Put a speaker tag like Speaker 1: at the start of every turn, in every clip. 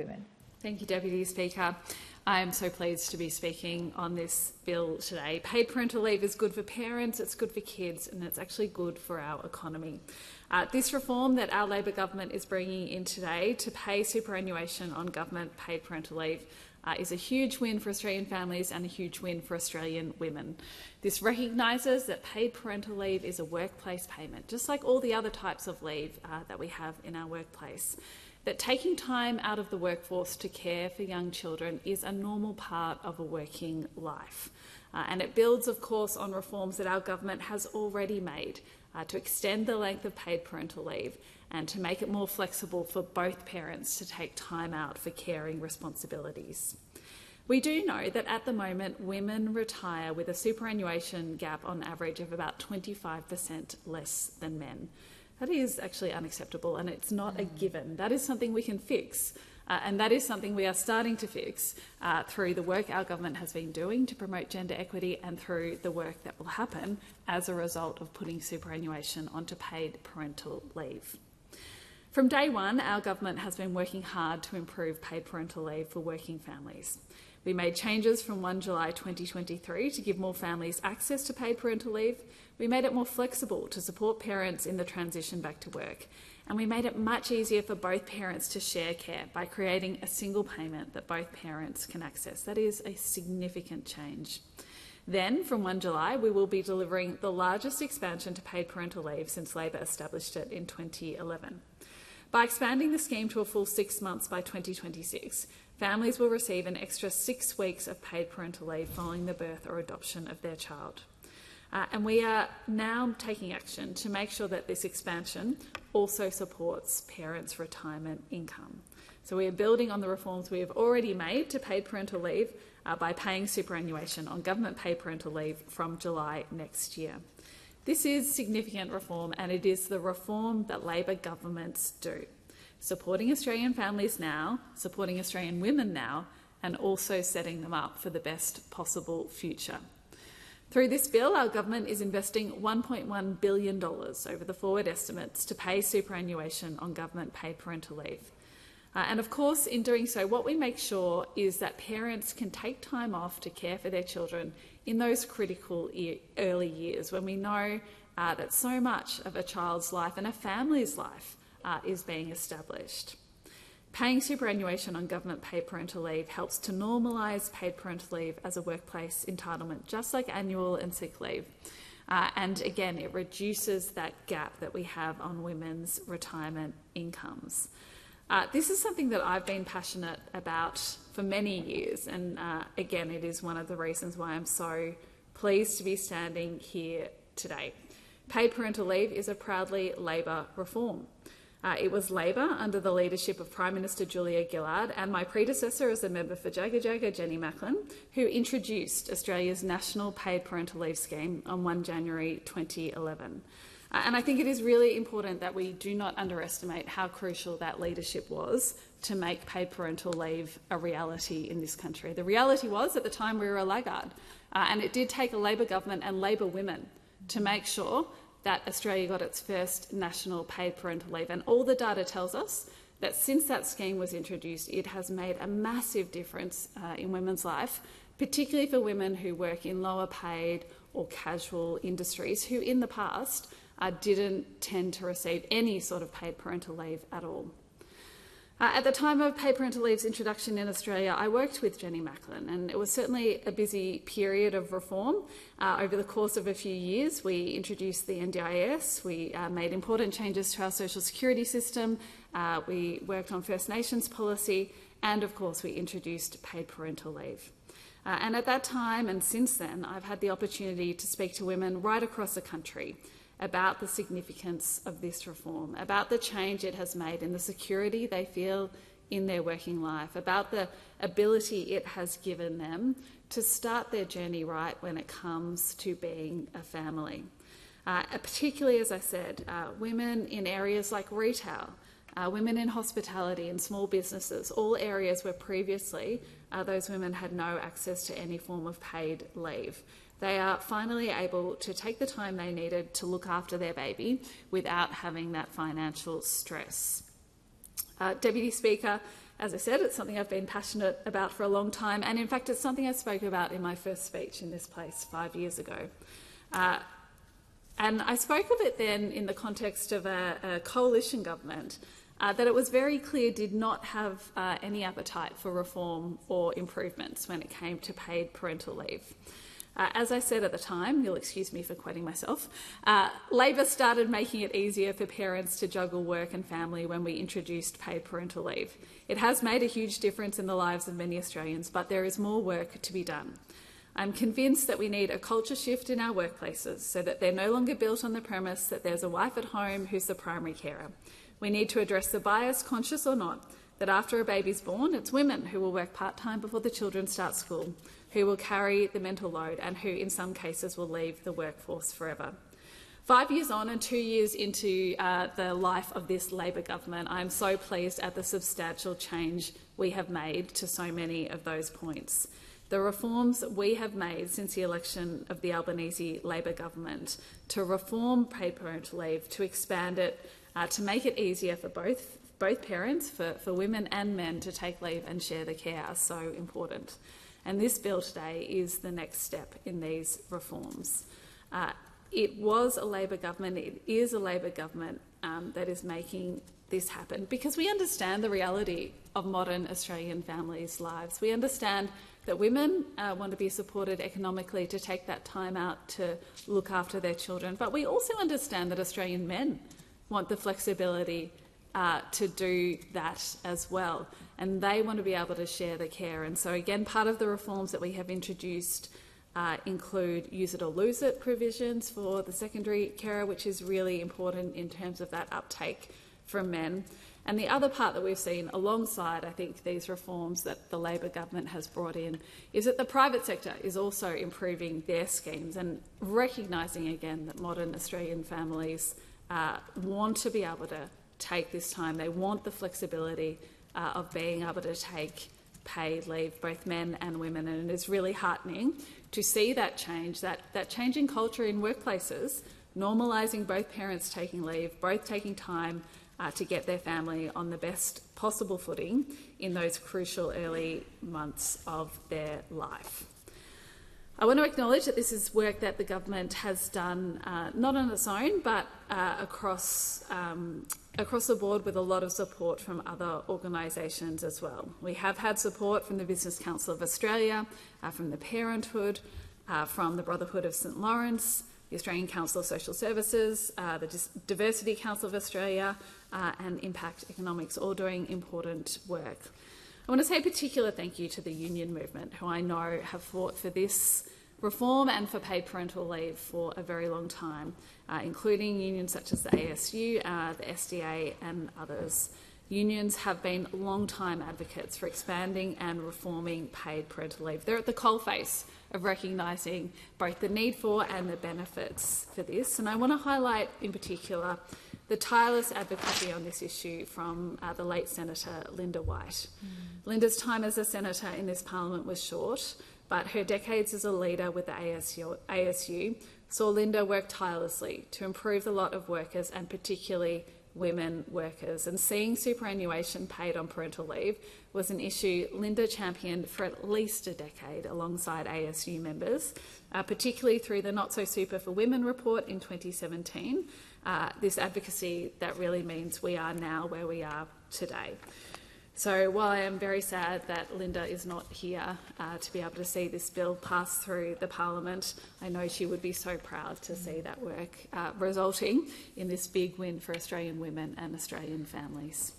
Speaker 1: women.
Speaker 2: Thank you, Deputy Speaker. I am so pleased to be speaking on this bill today. Paid parental leave is good for parents, it's good for kids, and it's actually good for our economy. This reform that our Labor government is bringing in today to pay superannuation on government paid parental leave is a huge win for Australian families and a huge win for Australian women. This recognises that paid parental leave is a workplace payment, just like all the other types of leave that we have in our workplace. That taking time out of the workforce to care for young children is a normal part of a working life. And it builds, of course, on reforms that our government has already made to extend the length of paid parental leave and to make it more flexible for both parents to take time out for caring responsibilities. We do know that at the moment women retire with a superannuation gap on average of about 25% less than men. That is actually unacceptable, and it's not a given. That is something we can fix, and that is something we are starting to fix through the work our government has been doing to promote gender equity and through the work that will happen as a result of putting superannuation onto paid parental leave. From day one, our government has been working hard to improve paid parental leave for working families. We made changes from 1 July 2023 to give more families access to paid parental leave. We made it more flexible to support parents in the transition back to work. And we made it much easier for both parents to share care by creating a single payment that both parents can access. That is a significant change. Then, from 1 July, we will be delivering the largest expansion to paid parental leave since Labor established it in 2011. By expanding the scheme to a full 6 months by 2026, families will receive an extra 6 weeks of paid parental leave following the birth or adoption of their child. And we are now taking action to make sure that this expansion also supports parents' retirement income. So we are building on the reforms we have already made to paid parental leave by paying superannuation on government paid parental leave from July next year. This is significant reform, and it is the reform that Labor governments do. Supporting Australian families now, supporting Australian women now, and also setting them up for the best possible future. Through this bill, our government is investing $1.1 billion over the forward estimates to pay superannuation on government paid parental leave. And of course, in doing so, what we make sure is that parents can take time off to care for their children in those critical early years when we know that so much of a child's life and a family's life is being established. Paying superannuation on government paid parental leave helps to normalise paid parental leave as a workplace entitlement, just like annual and sick leave. And again, it reduces that gap that we have on women's retirement incomes. This is something that I've been passionate about for many years, and again, it is one of the reasons why I'm so pleased to be standing here today. Paid parental leave is a proudly Labor reform. It was Labor, under the leadership of Prime Minister Julia Gillard and my predecessor as the member for Jagga Jagga, Jenny Macklin, who introduced Australia's national paid parental leave scheme on 1 January 2011. And I think it is really important that we do not underestimate how crucial that leadership was to make paid parental leave a reality in this country. The reality was, at the time, we were a laggard, and it did take a Labor government and Labor women to make sure that Australia got its first national paid parental leave. And all the data tells us that since that scheme was introduced, it has made a massive difference in women's life, particularly for women who work in lower paid or casual industries who in the past didn't tend to receive any sort of paid parental leave at all. At the time of paid parental leave's introduction in Australia, I worked with Jenny Macklin, and it was certainly a busy period of reform. Over the course of a few years, we introduced the NDIS, we made important changes to our social security system, we worked on First Nations policy, and of course we introduced paid parental leave. And at that time and since then, I've had the opportunity to speak to women right across the country about the significance of this reform, about the change it has made in the security they feel in their working life, about the ability it has given them to start their journey right when it comes to being a family. Particularly, as I said, women in areas like retail, women in hospitality and small businesses, all areas where previously those women had no access to any form of paid leave. They are finally able to take the time they needed to look after their baby without having that financial stress. Deputy Speaker, As I said, it's something I've been passionate about for a long time, and in fact it's something I spoke about in my first speech in this place 5 years ago. And I spoke of it then in the context of a coalition government that it was very clear did not have any appetite for reform or improvements when it came to paid parental leave. As I said at the time, you'll excuse me for quoting myself, Labor started making it easier for parents to juggle work and family when we introduced paid parental leave. It has made a huge difference in the lives of many Australians, but there is more work to be done. I'm convinced that we need a culture shift in our workplaces so that they're no longer built on the premise that there's a wife at home who's the primary carer. We need to address the bias, conscious or not, that after a baby's born, it's women who will work part-time before the children start school, who will carry the mental load and who in some cases will leave the workforce forever. 5 years on and 2 years into the life of this Labor government, I'm so pleased at the substantial change we have made to so many of those points. The reforms we have made since the election of the Albanese Labor government to reform paid parental leave, to expand it, to make it easier for both parents, for women and men to take leave and share the care are so important. And this bill today is the next step in these reforms. It was a Labor government, it is a Labor government that is making this happen because we understand the reality of modern Australian families' lives. We understand that women want to be supported economically to take that time out to look after their children, but we also understand that Australian men want the flexibility to do that as well, and they want to be able to share the care. And so again, part of the reforms that we have introduced include use it or lose it provisions for the secondary carer, which is really important in terms of that uptake from men. And the other part that we've seen alongside, I think, these reforms that the Labor government has brought in is that the private sector is also improving their schemes and recognising again that modern Australian families want to be able to take this time. They want the flexibility of being able to take paid leave, both men and women, and it is really heartening to see that change, that change in culture in workplaces, normalising both parents taking leave, both taking time to get their family on the best possible footing in those crucial early months of their life. I want to acknowledge that this is work that the government has done not on its own, but across the board with a lot of support from other organisations as well. We have had support from the Business Council of Australia, from the Parenthood, from the Brotherhood of St Lawrence, the Australian Council of Social Services, the Diversity Council of Australia, and Impact Economics, all doing important work. I want to say a particular thank you to the union movement, who I know have fought for this reform and for paid parental leave for a very long time, including unions such as the ASU, the SDA and others. Unions have been long-time advocates for expanding and reforming paid parental leave. They're at the coalface of recognising both the need for and the benefits for this. And I want to highlight in particular the tireless advocacy on this issue from the late Senator Linda White. Linda's time as a senator in this parliament was short, but her decades as a leader with the ASU saw Linda work tirelessly to improve the lot of workers and particularly women workers. And seeing superannuation paid on parental leave was an issue Linda championed for at least a decade alongside ASU members, particularly through the Not So Super for Women report in 2017. This advocacy that really means we are now where we are today. So while I am very sad that Linda is not here to be able to see this bill pass through the Parliament, I know she would be so proud to see that work resulting in this big win for Australian women and Australian families.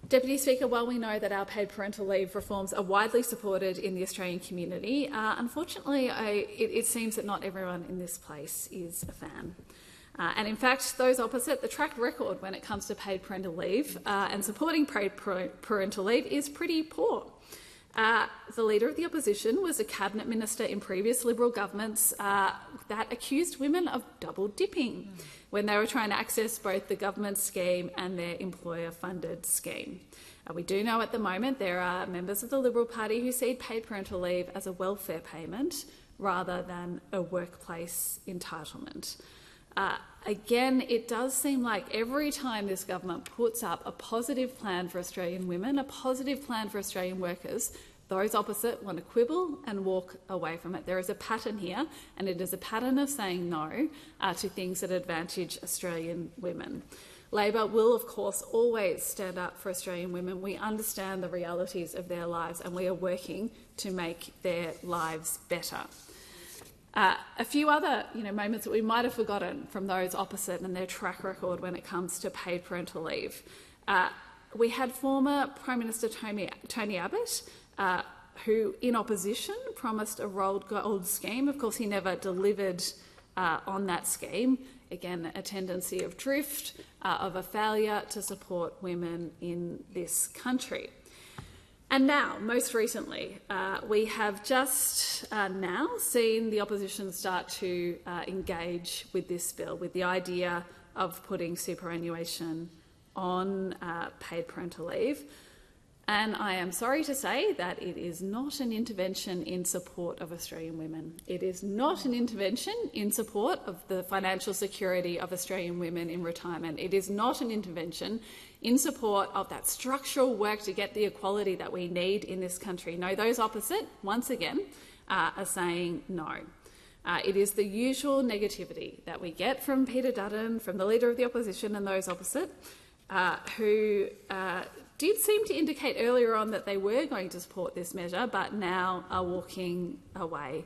Speaker 2: Deputy Speaker, while we know that our paid parental leave reforms are widely supported in the Australian community, unfortunately it seems that not everyone in this place is a fan. And in fact, those opposite, the track record when it comes to paid parental leave and supporting paid parental leave is pretty poor. The Leader of the Opposition was a Cabinet Minister in previous Liberal governments that accused women of double dipping when they were trying to access both the government scheme and their employer-funded scheme. We do know at the moment there are members of the Liberal Party who see paid parental leave as a welfare payment rather than a workplace entitlement. Again, it does seem like every time this government puts up a positive plan for Australian women, a positive plan for Australian workers, those opposite want to quibble and walk away from it. There is a pattern here, and it is a pattern of saying no to things that advantage Australian women. Labor will, of course, always stand up for Australian women. We understand the realities of their lives, and we are working to make their lives better. A few other moments that we might have forgotten from those opposite and their track record when it comes to paid parental leave. We had former Prime Minister Tony Abbott, who in opposition promised a rolled gold scheme. Of course, he never delivered on that scheme. Again, a tendency of drift, of a failure to support women in this country. And now, most recently, we have just now seen the opposition start to engage with this bill, with the idea of putting superannuation on paid parental leave. And I am sorry to say that it is not an intervention in support of Australian women. It is not an intervention in support of the financial security of Australian women in retirement. It is not an intervention in support of that structural work to get the equality that we need in this country. No, those opposite, once again, are saying no. It is the usual negativity that we get from Peter Dutton, from the Leader of the Opposition and those opposite, who did seem to indicate earlier on that they were going to support this measure, but now are walking away.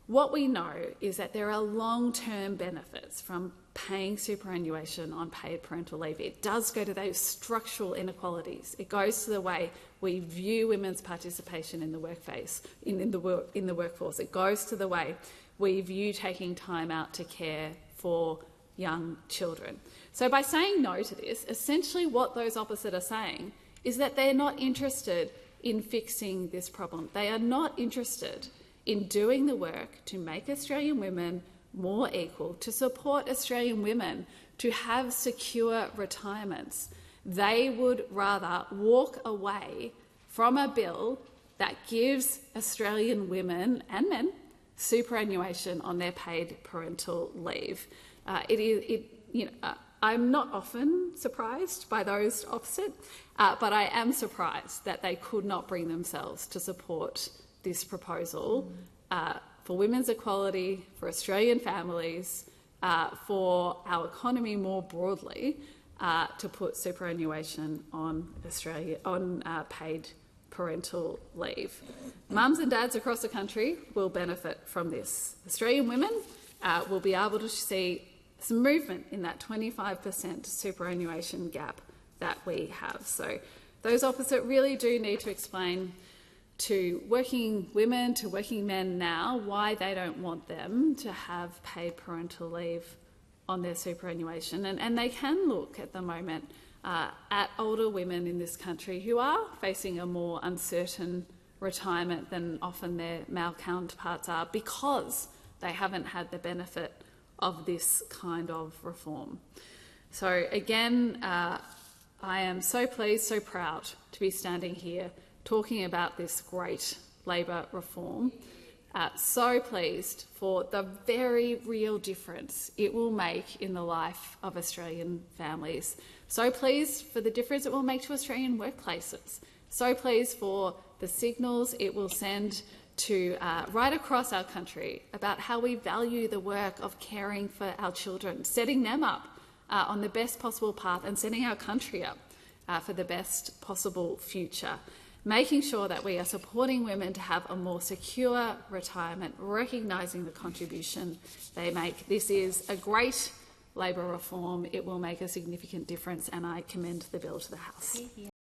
Speaker 2: What we know is that there are long-term benefits from paying superannuation on paid parental leave. It does go to those structural inequalities. It goes to the way we view women's participation in the workforce. It goes to the way we view taking time out to care for young children. So by saying no to this, essentially what those opposite are saying is that they're not interested in fixing this problem. They are not interested in doing the work to make Australian women more equal, to support Australian women to have secure retirements. They would rather walk away from a bill that gives Australian women and men superannuation on their paid parental leave. I'm not often surprised by those opposite, but I am surprised that they could not bring themselves to support this proposal for women's equality, for Australian families, for our economy more broadly, to put superannuation on paid parental leave. Mums and dads across the country will benefit from this. Australian women will be able to see some movement in that 25% superannuation gap that we have. So those opposite really do need to explain to working women, to working men now, why they don't want them to have paid parental leave on their superannuation. And they can look at the moment at older women in this country who are facing a more uncertain retirement than often their male counterparts are, because they haven't had the benefit of this kind of reform. So again, I am so pleased, so proud to be standing here talking about this great Labor reform. So pleased for the very real difference it will make in the life of Australian families. So pleased for the difference it will make to Australian workplaces. So pleased for the signals it will send to right across our country about how we value the work of caring for our children, setting them up on the best possible path and setting our country up for the best possible future, making sure that we are supporting women to have a more secure retirement, recognising the contribution they make. This is a great Labor reform. It will make a significant difference, and I commend the bill to the House.